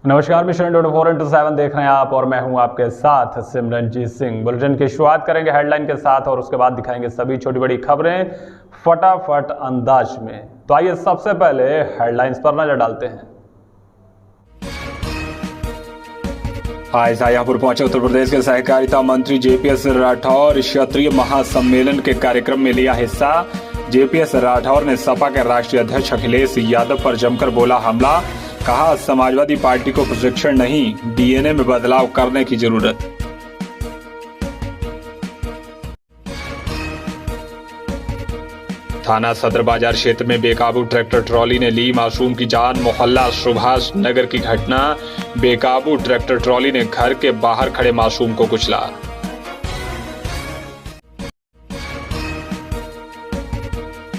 नमस्कार, मिशन 24/7 देख रहे हैं आप और मैं हूं आपके साथ सिमरनजीत सिंह। बुलेटिन की शुरुआत करेंगे हेडलाइन के साथ और उसके बाद दिखाएंगे सभी छोटी बड़ी खबरें फटाफट अंदाज में। तो आइए सबसे पहले हेडलाइंस पर नजर डालते हैं। आज शाहजहांपुर पहुंचे उत्तर प्रदेश के सहकारिता मंत्री जेपीएस राठौर क्षेत्रीय महासम्मेलन के कार्यक्रम में लिया हिस्सा। जेपीएस राठौर ने सपा के राष्ट्रीय अध्यक्ष अखिलेश यादव पर जमकर बोला हमला। कहा समाजवादी पार्टी को प्रशिक्षण नहीं, डीएनए में बदलाव करने की जरूरत। थाना सदर बाजार क्षेत्र में बेकाबू ट्रैक्टर ट्रॉली ने ली मासूम की जान। मोहल्ला सुभाष नगर की घटना। बेकाबू ट्रैक्टर ट्रॉली ने घर के बाहर खड़े मासूम को कुचला।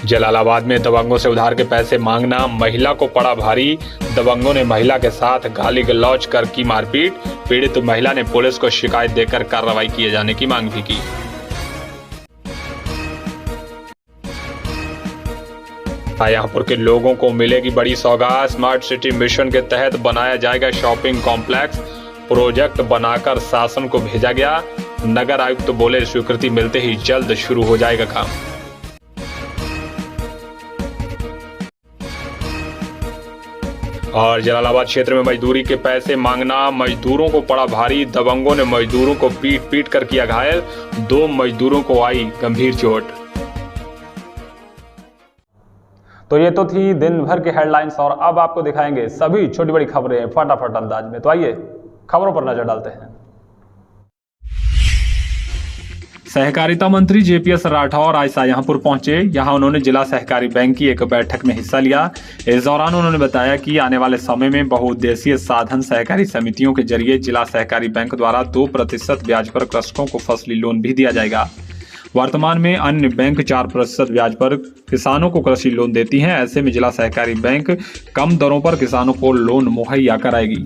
जलालाबाद में दबंगों से उधार के पैसे मांगना महिला को पड़ा भारी। दबंगों ने महिला के साथ गाली गलौज कर की मारपीट। पीड़ित महिला ने पुलिस को शिकायत देकर कार्रवाई किए जाने की मांग भी की। शाहजहांपुर के लोगों को मिलेगी बड़ी सौगात। स्मार्ट सिटी मिशन के तहत बनाया जाएगा शॉपिंग कॉम्प्लेक्स। प्रोजेक्ट बनाकर शासन को भेजा गया। नगर आयुक्त बोले स्वीकृति मिलते ही जल्द शुरू हो जाएगा काम। और जलालाबाद क्षेत्र में मजदूरी के पैसे मांगना मजदूरों को पड़ा भारी। दबंगों ने मजदूरों को पीट पीट कर किया घायल। 2 मजदूरों को आई गंभीर चोट। तो ये तो थी दिन भर की हेडलाइंस और अब आपको दिखाएंगे सभी छोटी बड़ी खबरें फटाफट अंदाज में। तो आइए खबरों पर नजर डालते हैं। सहकारिता मंत्री जेपीएस राठौर आज शाहजहांपुर पहुंचे। यहां उन्होंने जिला सहकारी बैंक की एक बैठक में हिस्सा लिया। इस दौरान उन्होंने बताया कि आने वाले समय में बहुउद्देशीय साधन सहकारी समितियों के जरिए जिला सहकारी बैंक द्वारा 2% ब्याज पर कृषकों को फसली लोन भी दिया जाएगा। वर्तमान में अन्य बैंक 4% ब्याज पर किसानों को कृषि लोन देती हैं। ऐसे में जिला सहकारी बैंक कम दरों पर किसानों को लोन मुहैया कराएगी।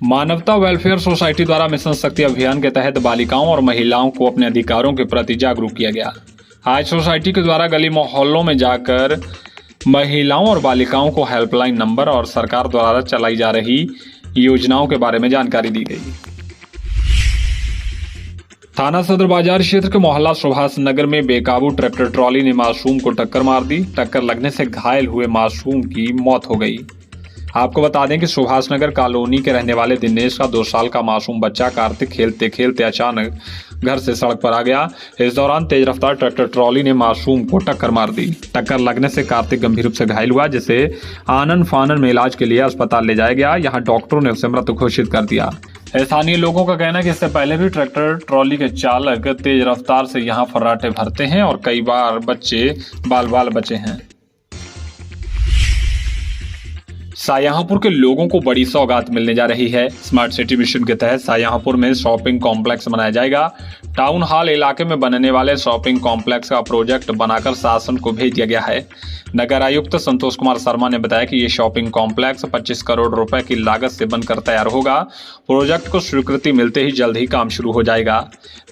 मानवता वेलफेयर सोसाइटी द्वारा मिशन शक्ति अभियान के तहत बालिकाओं और महिलाओं को अपने अधिकारों के प्रति जागरूक किया गया। आज सोसाइटी के द्वारा गली मोहल्लों में जाकर महिलाओं और बालिकाओं को हेल्पलाइन नंबर और सरकार द्वारा चलाई जा रही योजनाओं के बारे में जानकारी दी गई। थाना सदर बाजार क्षेत्र के मोहल्ला सुभाष नगर में बेकाबू ट्रैक्टर ट्रॉली ने मासूम को टक्कर मार दी। टक्कर लगने से घायल हुए मासूम की मौत हो गई। आपको बता दें कि सुभाष नगर कॉलोनी के रहने वाले दिनेश का 2 साल का मासूम बच्चा कार्तिक खेलते खेलते अचानक घर से सड़क पर आ गया। इस दौरान तेज रफ्तार ट्रैक्टर ट्रॉली ने मासूम को टक्कर मार दी। टक्कर लगने से कार्तिक गंभीर रूप से घायल हुआ, जिसे आनन फानन में इलाज के लिए अस्पताल ले जाया गया। यहाँ डॉक्टरों ने उसे मृत घोषित कर दिया। स्थानीय लोगों का कहना है कि इससे पहले भी ट्रैक्टर ट्रॉली के चालक तेज रफ्तार से यहाँ फर्राटे भरते हैं और कई बार बच्चे बाल बचे हैं। शाहजहांपुर के लोगों को बड़ी सौगात मिलने जा रही है। स्मार्ट सिटी मिशन के तहत शाहजहांपुर में शॉपिंग कॉम्प्लेक्स बनाया जाएगा। टाउन हॉल इलाके में बनने वाले शॉपिंग कॉम्प्लेक्स का प्रोजेक्ट बनाकर शासन को भेज दिया गया है। नगर आयुक्त संतोष कुमार शर्मा ने बताया कि ये शॉपिंग कॉम्प्लेक्स 25 करोड़ रुपए की लागत से बनकर तैयार होगा। प्रोजेक्ट को स्वीकृति मिलते ही जल्द ही काम शुरू हो जाएगा।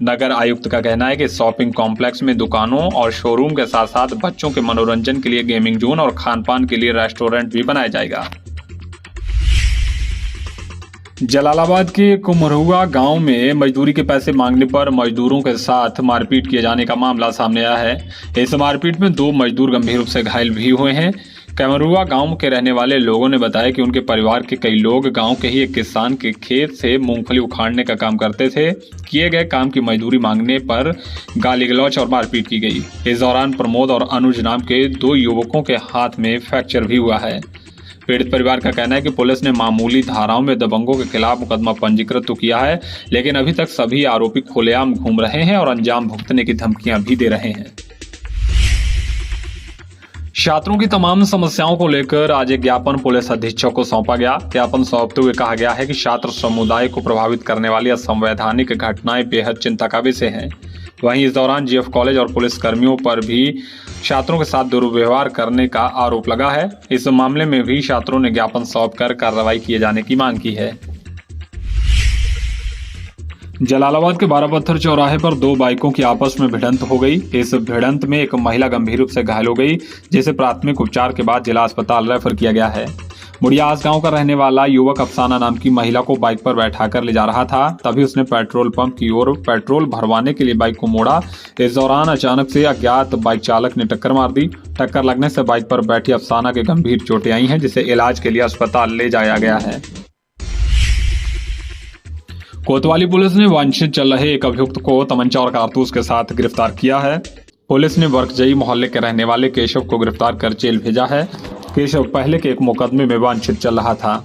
नगर आयुक्त का कहना है कि शॉपिंग कॉम्प्लेक्स में दुकानों और शोरूम के साथ साथ बच्चों के मनोरंजन के लिए गेमिंग जोन और खान पान के लिए रेस्टोरेंट भी बनाया जाएगा। जलालाबाद के कुमरुआ गांव में मजदूरी के पैसे मांगने पर मजदूरों के साथ मारपीट किए जाने का मामला सामने आया है। इस मारपीट में 2 मजदूर गंभीर रूप से घायल भी हुए हैं। कुमरुआ गांव के रहने वाले लोगों ने बताया कि उनके परिवार के कई लोग गांव के ही एक किसान के खेत से मूंगफली उखाड़ने का काम करते थे। किए गए काम की मजदूरी मांगने पर गाली गलौच और मारपीट की गई। इस दौरान प्रमोद और अनुज नाम के 2 युवकों के हाथ में फ्रैक्चर भी हुआ है। पीड़ित परिवार का कहना है कि पुलिस ने मामूली धाराओं में दबंगों के खिलाफ मुकदमा पंजीकृत तो किया है, लेकिन अभी तक सभी आरोपी खुलेआम घूम रहे हैं और अंजाम भुगतने की धमकियां भी दे रहे हैं। छात्रों की तमाम समस्याओं को लेकर आज एक ज्ञापन पुलिस अधीक्षक को सौंपा गया। ज्ञापन सौंपते हुए कहा गया है कि छात्र समुदाय को प्रभावित करने वाली असंवैधानिक घटनाएं बेहद चिंता का विषय हैं। वहीं इस दौरान जीएफ कॉलेज और पुलिस कर्मियों पर भी छात्रों के साथ दुर्व्यवहार करने का आरोप लगा है। इस मामले में भी छात्रों ने ज्ञापन सौंपकर कार्रवाई किए जाने की मांग की है। जलालाबाद के बारापत्थर चौराहे पर 2 बाइकों की आपस में भिड़ंत हो गई। इस भिड़ंत में एक महिला गंभीर रूप से घायल हो गई, जिसे प्राथमिक उपचार के बाद जिला अस्पताल रेफर किया गया है। मुड़ियास गांव का रहने वाला युवक अफसाना नाम की महिला को बाइक पर बैठाकर ले जा रहा था। तभी उसने पेट्रोल पंप की ओर पेट्रोल भरवाने के लिए बाइक को मोड़ा। इस दौरान अचानक से अज्ञात बाइक चालक ने टक्कर मार दी। टक्कर लगने से बाइक पर बैठी अफसाना के गंभीर चोटें आई हैं, जिसे इलाज के लिए अस्पताल ले जाया गया है। कोतवाली पुलिस ने वांछित चल रहे एक अभियुक्त को तमंचा और कारतूस के साथ गिरफ्तार किया है। पुलिस ने वर्कजई मोहल्ले के रहने वाले केशव को गिरफ्तार कर जेल भेजा है। केशव पहले के एक मुकदमे में वांछित चल रहा था।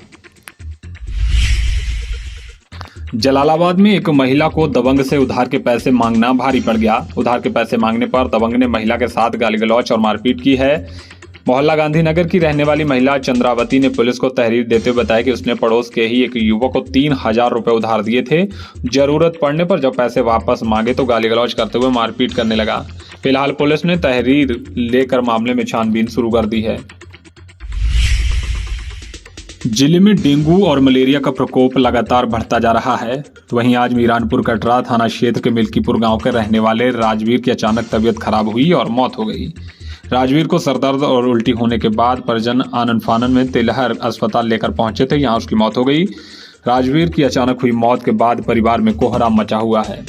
जलालाबाद में एक महिला को दबंग से उधार के पैसे मांगना भारी पड़ गया। उधार के पैसे मांगने पर दबंग ने महिला के साथ गाली गलौच और मारपीट की है। मोहल्ला गांधीनगर की रहने वाली महिला चंद्रावती ने पुलिस को तहरीर देते हुए बताया कि उसने पड़ोस के ही एक युवक को 3000 रुपए उधार दिए थे। जरूरत पड़ने पर जब पैसे वापस मांगे तो गाली गलौच करते हुए मारपीट करने लगा। फिलहाल पुलिस ने तहरीर लेकर मामले में छानबीन शुरू कर दी है। जिले में डेंगू और मलेरिया का प्रकोप लगातार बढ़ता जा रहा है। तो वहीं आज मीरानपुर कटरा थाना क्षेत्र के मिल्कीपुर गांव के रहने वाले राजवीर की अचानक तबीयत खराब हुई और मौत हो गई। राजवीर को सरदर्द और उल्टी होने के बाद परिजन आनन फानन में तिलहर अस्पताल लेकर पहुंचे थे। यहां उसकी मौत हो गई। राजवीर की अचानक हुई मौत के बाद परिवार में कोहराम मचा हुआ है।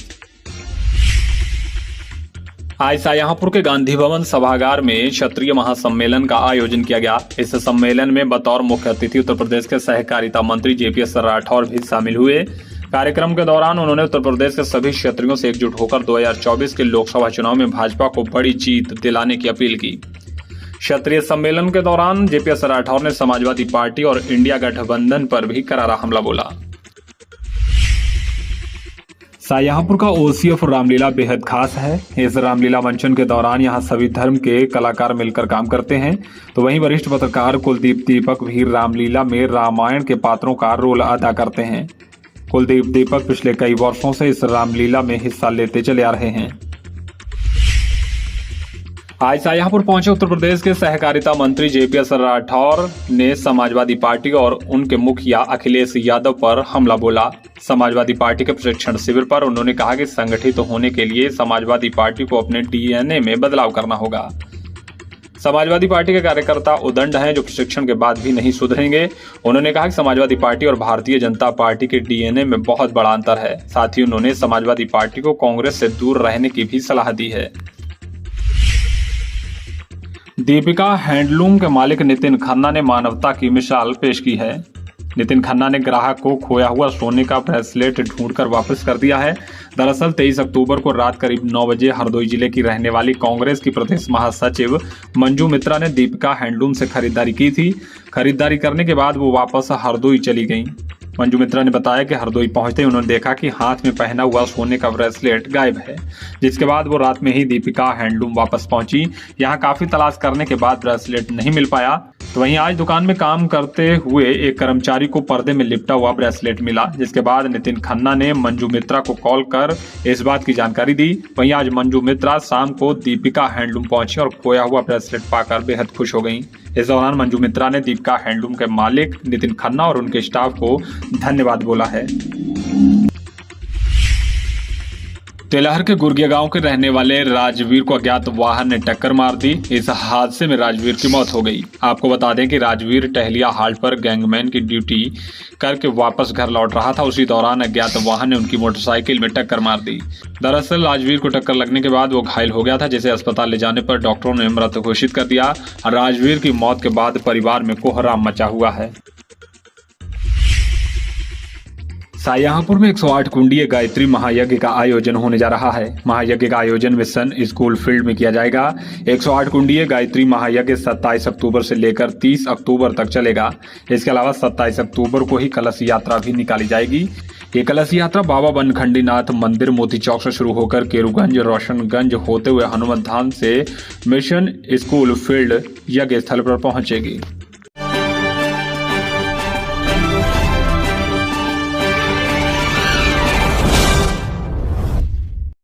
आज शाहजहांपुर के गांधी भवन सभागार में क्षत्रिय महासम्मेलन का आयोजन किया गया। इस सम्मेलन में बतौर मुख्य अतिथि उत्तर प्रदेश के सहकारिता मंत्री JPS राठौर भी शामिल हुए। कार्यक्रम के दौरान उन्होंने उत्तर प्रदेश के सभी क्षेत्रियों से एकजुट होकर 2024 के लोकसभा चुनाव में भाजपा को बड़ी जीत दिलाने की अपील की। क्षत्रिय सम्मेलन के दौरान JPS राठौर ने समाजवादी पार्टी और इंडिया गठबंधन पर भी करारा हमला बोला। शाहजहांपुर का OCF रामलीला बेहद खास है। इस रामलीला मंचन के दौरान यहां सभी धर्म के कलाकार मिलकर काम करते हैं। तो वहीं वरिष्ठ पत्रकार कुलदीप दीपक भी रामलीला में रामायण के पात्रों का रोल अदा करते हैं। कुलदीप दीपक पिछले कई वर्षों से इस रामलीला में हिस्सा लेते चले आ रहे हैं। आज शाहजहांपुर पहुंचे उत्तर प्रदेश के सहकारिता मंत्री JPS राठौर ने समाजवादी पार्टी और उनके मुखिया अखिलेश यादव पर हमला बोला। समाजवादी पार्टी के प्रशिक्षण शिविर पर उन्होंने कहा कि संगठित होने के लिए समाजवादी पार्टी को अपने DNA में बदलाव करना होगा। समाजवादी पार्टी के कार्यकर्ता उदंड हैं जो प्रशिक्षण के बाद भी नहीं सुधरेंगे। उन्होंने कहा कि समाजवादी पार्टी और भारतीय जनता पार्टी के DNA में बहुत बड़ा अंतर है। साथ ही उन्होंने समाजवादी पार्टी को कांग्रेस से दूर रहने की भी सलाह दी है। दीपिका हैंडलूम के मालिक नितिन खन्ना ने मानवता की मिसाल पेश की है। नितिन खन्ना ने ग्राहक को खोया हुआ सोने का ब्रेसलेट ढूंढकर वापस कर दिया है। दरअसल 23 अक्टूबर को रात करीब 9 बजे हरदोई जिले की रहने वाली कांग्रेस की प्रदेश महासचिव मंजू मित्रा ने दीपिका हैंडलूम से खरीदारी की थी। खरीदारी करने के बाद वो वापस हरदोई चली गईं। मंजू मित्रा ने बताया कि हरदोई पहुंचते ही उन्होंने देखा कि हाथ में पहना हुआ सोने का ब्रेसलेट गायब है, जिसके बाद वो रात में ही दीपिका हैंडलूम वापस पहुंची। यहां काफी तलाश करने के बाद ब्रेसलेट नहीं मिल पाया। तो वहीं आज दुकान में काम करते हुए एक कर्मचारी को पर्दे में लिपटा हुआ ब्रेसलेट मिला, जिसके बाद नितिन खन्ना ने मंजू मित्रा को कॉल कर इस बात की जानकारी दी। वहीं आज मंजू मित्रा शाम को दीपिका हैंडलूम पहुंची और खोया हुआ ब्रेसलेट पाकर बेहद खुश हो गई। इस दौरान मंजू मित्रा ने दीपिका हैंडलूम के मालिक नितिन खन्ना और उनके स्टाफ को धन्यवाद बोला है। तेलहर के गुर्गिया गांव के रहने वाले राजवीर को अज्ञात वाहन ने टक्कर मार दी। इस हादसे में राजवीर की मौत हो गई। आपको बता दें कि राजवीर टहलिया हाल्ट पर गैंगमैन की ड्यूटी करके वापस घर लौट रहा था। उसी दौरान अज्ञात वाहन ने उनकी मोटरसाइकिल में टक्कर मार दी। दरअसल राजवीर को टक्कर लगने के बाद वो घायल हो गया था, जिसे अस्पताल ले जाने पर डॉक्टरों ने मृत घोषित कर दिया। राजवीर की मौत के बाद परिवार में कोहराम मचा हुआ है। शाहजहांपुर में 108 कुंडीय गायत्री महायज्ञ का आयोजन होने जा रहा है। महायज्ञ का आयोजन मिशन स्कूल फील्ड में किया जाएगा। 108 कुंडीय गायत्री महायज्ञ 27 अक्टूबर से लेकर 30 अक्टूबर तक चलेगा। इसके अलावा 27 अक्टूबर को ही कलश यात्रा भी निकाली जाएगी। ये कलश यात्रा बाबा बनखंडीनाथ मंदिर मोती चौक से शुरू होकर केरूगंज रोशनगंज होते हुए हनुमत धाम से मिशन स्कूल फील्ड यज्ञ स्थल पर पहुंचेगी।